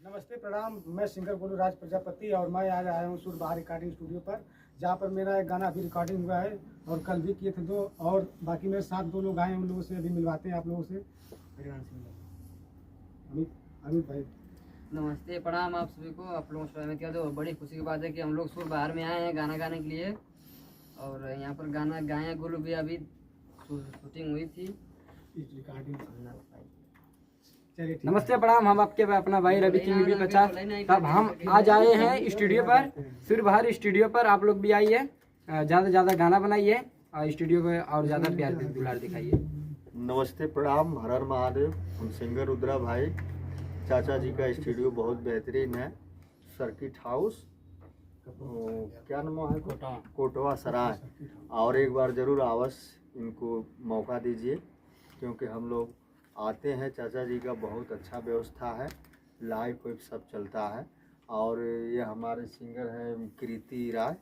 नमस्ते प्रणाम, मैं सिंगर गोलू राज प्रजापति और मैं आज आया हूँ सुरबहार रिकॉर्डिंग स्टूडियो पर, जहाँ पर मेरा एक गाना अभी रिकॉर्डिंग हुआ है और कल भी किए थे दो, और बाकी मेरे साथ दो लोग आए हैं, उन लोगों से अभी मिलवाते हैं आप लोगों से। अमित भाई नमस्ते प्रणाम आप सभी को। आप लोगों से क्या तो बड़ी खुशी की बात है कि हम लोग सुरबहार में आए हैं गाना गाने के लिए, और यहाँ पर गाना गाए गोलू भी अभी शूटिंग हुई थी। नमस्ते प्रणाम, हम आपके अपना भाई रवि किंग भी 50। तब हम आज आए हैं स्टूडियो पर, सुरबहार स्टूडियो पर। आप लोग भी आइए, ज़्यादा से ज़्यादा गाना बनाइए और स्टूडियो को और ज़्यादा प्यार दुलार दिखाइए। नमस्ते प्रणाम, हर हर महादेव। हम सिंगर रुद्रा भाई, चाचा जी का स्टूडियो बहुत बेहतरीन है, सर्किट हाउस, क्या नाम है, कोटवा सराय। और एक बार ज़रूर अवश्य इनको मौका दीजिए, क्योंकि हम लोग आते हैं। चाचा जी का बहुत अच्छा व्यवस्था है, लाइव वेब सब चलता है। और ये हमारे सिंगर हैं कीर्ति राय।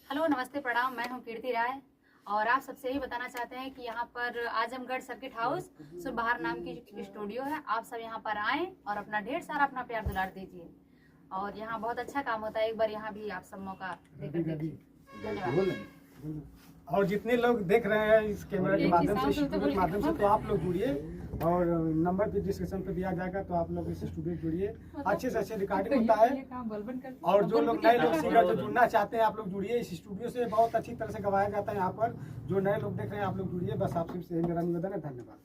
हेलो नमस्ते प्रणाम, मैं हूं कीर्ति राय और आप सबसे यही बताना चाहते हैं कि यहाँ पर आजमगढ़ सर्किट हाउस सुरबहार नाम की स्टूडियो है। आप सब यहाँ पर आएं और अपना ढेर सारा अपना प्यार दुलार दीजिए, और यहाँ बहुत अच्छा काम होता है। एक बार यहाँ भी आप सब मौका देकर देखिए। धन्यवाद। और जितने लोग देख रहे हैं इस कैमरा के माध्यम से, स्टूडियो के माध्यम से, तो आप लोग जुड़िए, और नंबर भी डिस्क्रिप्शन पे दिया जाएगा, तो आप लोग इस स्टूडियो जुड़िए। अच्छे से अच्छे रिकॉर्डिंग होता है। और जो लोग नए लोग सिंगर जो जुड़ना चाहते हैं, आप लोग जुड़िए। इस स्टूडियो से बहुत अच्छी तरह से गवाया जाता है यहाँ पर। जो नए लोग देख रहे हैं, आप लोग जुड़िए। बस आपसे से मेरा निवेदन है। धन्यवाद।